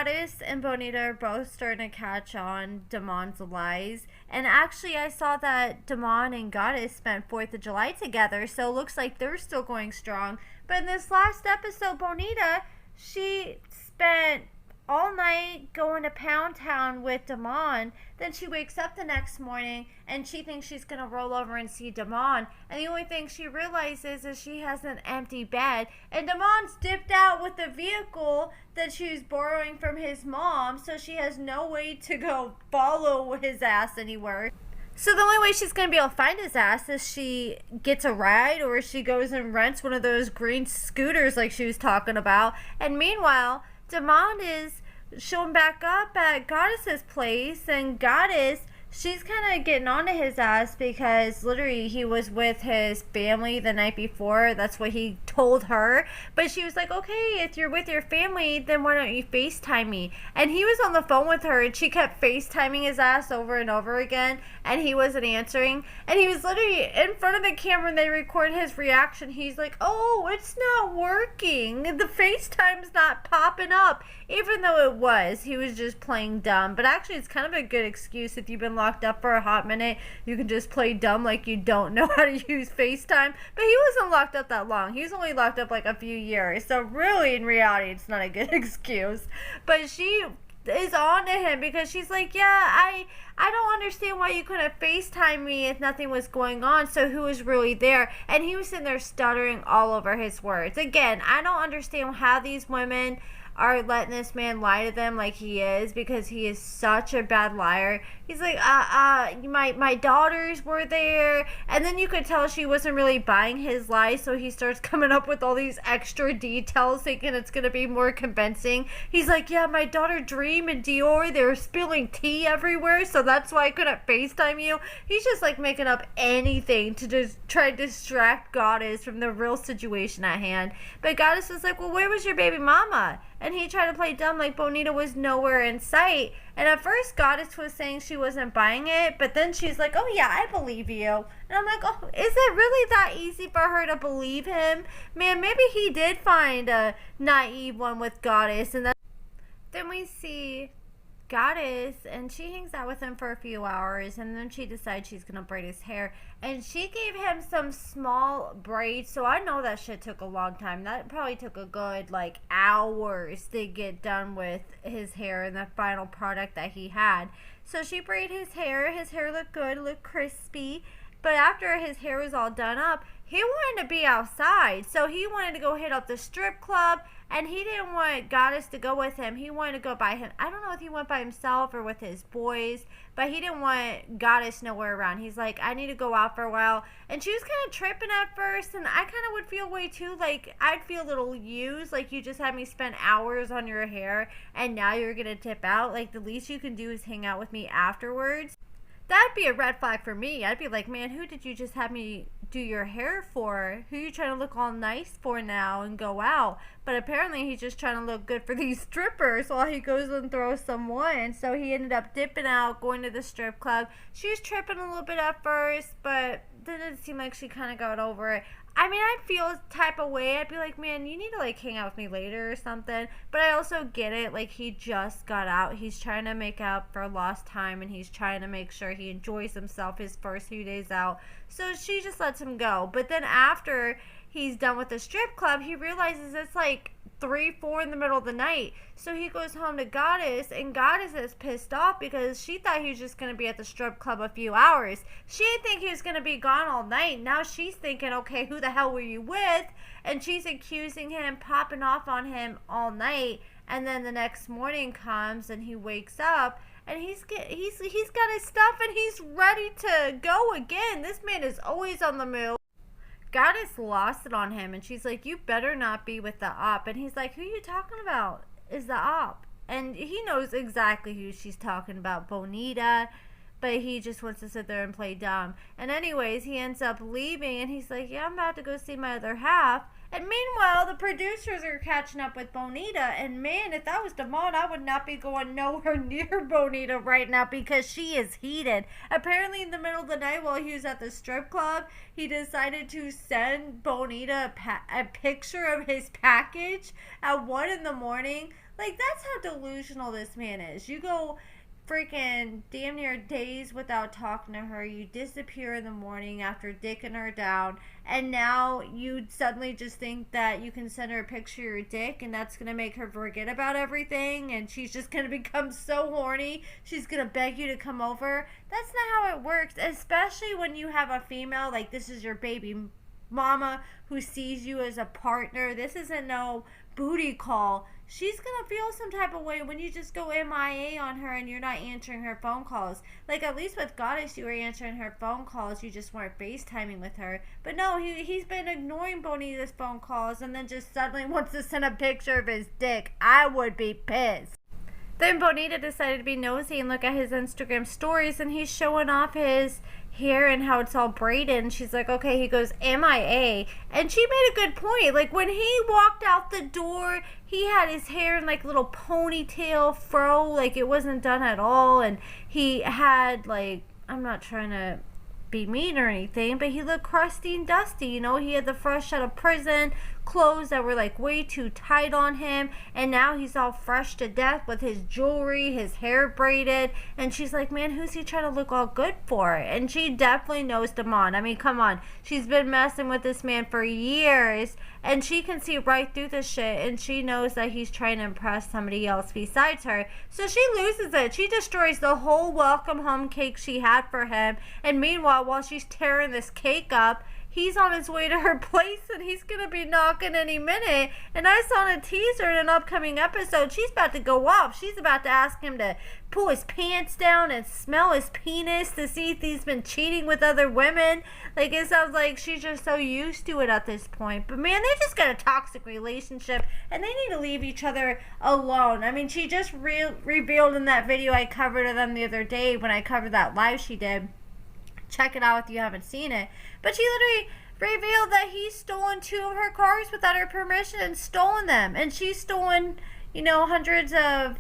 Goddess and Bonita are both starting to catch on Damond's lies. And actually, I saw that Damond and Goddess spent 4th of July together, so it looks like they're still going strong. But in this last episode, Bonita, she spent all night going to Pound Town with Damond. Then she wakes up the next morning and she thinks she's going to roll over and see Damond. And the only thing she realizes is she has an empty bed. And Damond's dipped out with the vehicle that she was borrowing from his mom. So she has no way to go follow his ass anywhere. So the only way she's going to be able to find his ass is she gets a ride or she goes and rents one of those green scooters like she was talking about. And meanwhile, Damond is showing back up at Goddess's place, and Goddess, she's kind of getting onto his ass because literally he was with his family the night before. That's what he told her. But she was like, okay, if you're with your family, then why don't you FaceTime me? And he was on the phone with her, and she kept FaceTiming his ass over and over again, and he wasn't answering. And he was literally in front of the camera, and they record his reaction. He's like, oh, it's not working. The FaceTime's not popping up. Even though it was, he was just playing dumb. But actually, it's kind of a good excuse if you've been locked up for a hot minute. You can just play dumb like you don't know how to use FaceTime. But he wasn't locked up that long. He was only locked up like a few years. So really, in reality, it's not a good excuse. But she is on to him because she's like, yeah, I don't understand why you couldn't FaceTime me if nothing was going on. So who was really there? And he was sitting there stuttering all over his words. Again, I don't understand how these women are letting this man lie to them like he is, because he is such a bad liar. He's like, my daughters were there, and then you could tell she wasn't really buying his lies, so he starts coming up with all these extra details thinking it's gonna be more convincing. He's like, yeah, my daughter Dream and Dior, they were spilling tea everywhere, so that's why I couldn't FaceTime you. He's just like making up anything to just try to distract Goddess from the real situation at hand. But Goddess is like, well, where was your baby mama? And he tried to play dumb like Bonita was nowhere in sight. And at first, Goddess was saying she wasn't buying it. But then she's like, oh, yeah, I believe you. And I'm like, oh, is it really that easy for her to believe him? Man, maybe he did find a naive one with Goddess. And then we see Goddess, and she hangs out with him for a few hours, and then she decides she's gonna braid his hair, and she gave him some small braids. So I know that shit took a long time. That probably took a good like hours to get done with his hair and the final product that he had. So she braided his hair looked good, looked crispy. But after his hair was all done up, he wanted to be outside. So he wanted to go hit up the strip club, and he didn't want Goddess to go with him. He wanted to go by him. I don't know if he went by himself or with his boys, but he didn't want Goddess nowhere around. He's like, I need to go out for a while. And she was kind of tripping at first, and I kind of would feel way too, like, I'd feel a little used, like you just had me spend hours on your hair, and now you're going to tip out. Like, the least you can do is hang out with me afterwards. That'd be a red flag for me. I'd be like, man, who did you just have me do your hair for? Who you trying to look all nice for now and go out? But apparently he's just trying to look good for these strippers while he goes and throws some wine. So he ended up dipping out, going to the strip club. She was tripping a little bit at first, but then it seemed like she kind of got over it. I mean, I'd feel a type of way. I'd be like, man, you need to, like, hang out with me later or something. But I also get it. Like, he just got out. He's trying to make up for lost time, and he's trying to make sure he enjoys himself his first few days out. So she just lets him go. But then after he's done with the strip club, he realizes it's, like, 3, 4 in the middle of the night. So he goes home to Goddess, and Goddess is pissed off because she thought he was just going to be at the strip club a few hours. She didn't think he was going to be gone all night. Now she's thinking, okay, who the hell were you with? And she's accusing him, popping off on him all night. And then the next morning comes, and he wakes up, and he's got his stuff, and he's ready to go again. This man is always on the move. Goddess lost it on him, and she's like, you better not be with the op. And he's like, who you talking about is the op? And he knows exactly who she's talking about, Bonita. but he just wants to sit there and play dumb. And anyways, he ends up leaving, and he's like, yeah, I'm about to go see my other half. And meanwhile, the producers are catching up with Bonita, and man, if that was Damond, I would not be going nowhere near Bonita right now because she is heated. Apparently, in the middle of the night while he was at the strip club, he decided to send Bonita a picture of his package at 1 in the morning. Like, that's how delusional this man is. You go freaking damn near days without talking to her. You disappear in the morning after dicking her down, and now you suddenly just think that you can send her a picture of your dick and that's gonna make her forget about everything, and she's just gonna become so horny she's gonna beg you to come over. That's not how it works, especially when you have a female, like this is your baby mama who sees you as a partner. This isn't no booty call. She's gonna feel some type of way when you just go MIA on her and you're not answering her phone calls. Like, at least with Goddess, you were answering her phone calls. You just weren't FaceTiming with her. But no, he's been ignoring Bonita's phone calls and then just suddenly wants to send a picture of his dick. I would be pissed. Then Bonita decided to be nosy and look at his Instagram stories, and he's showing off his hair and how it's all braided, and she's like, okay, he goes MIA, and she made a good point. Like, when he walked out the door, he had his hair in like little ponytail fro, like it wasn't done at all, and he had, like, I'm not trying to be mean or anything, but he looked crusty and dusty, you know. He had the fresh out of prison clothes that were like way too tight on him, and now he's all fresh to death with his jewelry, his hair braided, and she's like, man, who's he trying to look all good for? And she definitely knows Damond. I mean, come on, she's been messing with this man for years, and she can see right through this shit, and she knows that he's trying to impress somebody else besides her, so she loses it. She destroys the whole welcome home cake she had for him, and meanwhile, while she's tearing this cake up, he's on his way to her place, and he's going to be knocking any minute. And I saw in a teaser in an upcoming episode, she's about to go off. She's about to ask him to pull his pants down and smell his penis to see if he's been cheating with other women. Like, it sounds like she's just so used to it at this point. But man, they just got a toxic relationship, and they need to leave each other alone. I mean, she just revealed in that video I covered of them the other day when I covered that live she did. Check it out if you haven't seen it. But she literally revealed that he's stolen 2 of her cars without her permission and stolen them. And she's stolen, you know, hundreds of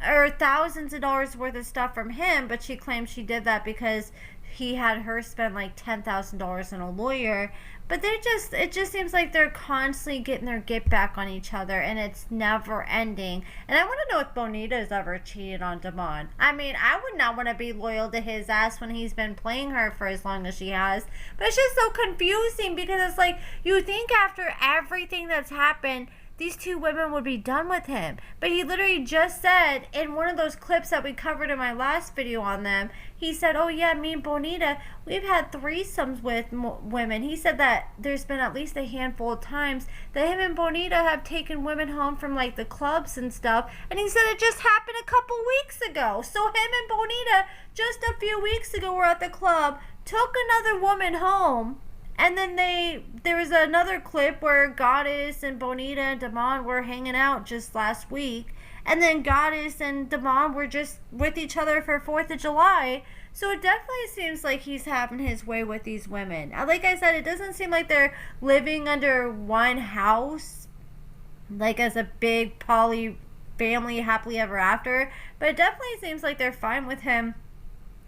or thousands of dollars worth of stuff from him. But she claims she did that because he had her spend like $10,000 on a lawyer. But it just seems like they're constantly getting their get back on each other, and it's never ending. And I want to know if Bonita's ever cheated on Damond. I mean, I would not want to be loyal to his ass when he's been playing her for as long as she has. But it's just so confusing because it's like, you think after everything that's happened, these 2 women would be done with him. But he literally just said in one of those clips that we covered in my last video on them, he said, oh yeah, me and Bonita, we've had threesomes with women. He said that there's been at least a handful of times that him and Bonita have taken women home from like the clubs and stuff. And he said it just happened a couple weeks ago. So him and Bonita just a few weeks ago were at the club, took another woman home. And then there was another clip where Goddess and Bonita and Damond were hanging out just last week. And then Goddess and Damond were just with each other for 4th of July. So it definitely seems like he's having his way with these women. Like I said, it doesn't seem like they're living under one house, like as a big poly family happily ever after. But it definitely seems like they're fine with him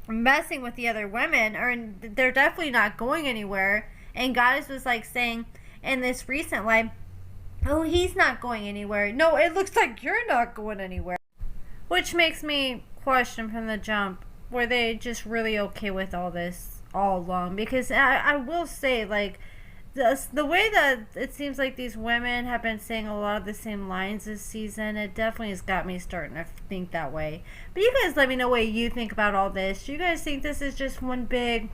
messing with the other women, or they're definitely not going anywhere. And Goddess was like saying in this recent live, oh, he's not going anywhere. No, it looks like you're not going anywhere. Which makes me question from the jump, were they just really okay with all this all along? Because I will say, like, the way that it seems like these women have been saying a lot of the same lines this season, it definitely has got me starting to think that way. But you guys let me know what you think about all this. Do you guys think this is just one big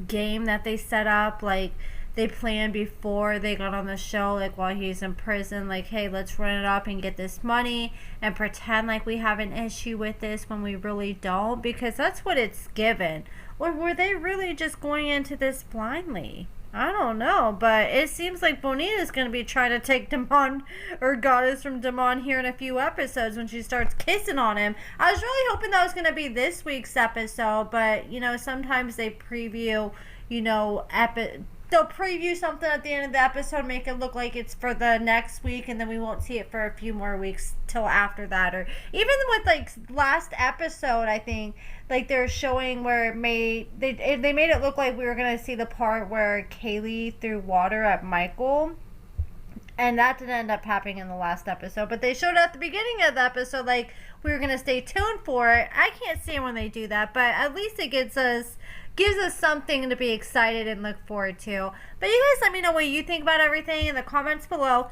game that they set up, like they planned before they got on the show, like while he's in prison, like, hey, let's run it up and get this money and pretend like we have an issue with this when we really don't? Because that's what it's given. Or were they really just going into this blindly? I don't know, but it seems like Bonita's going to be trying to take Damond or Goddess from Damond here in a few episodes when she starts kissing on him. I was really hoping that was going to be this week's episode, but, sometimes they preview, they'll preview something at the end of the episode, make it look like it's for the next week, and then we won't see it for a few more weeks till after that. Or even with last episode, I think they're showing where they made it look like we were gonna see the part where Kaylee threw water at Michael. And that didn't end up happening in the last episode. But they showed at the beginning of the episode, we were going to stay tuned for it. I can't see when they do that. But at least it gives us something to be excited and look forward to. But you guys let me know what you think about everything in the comments below.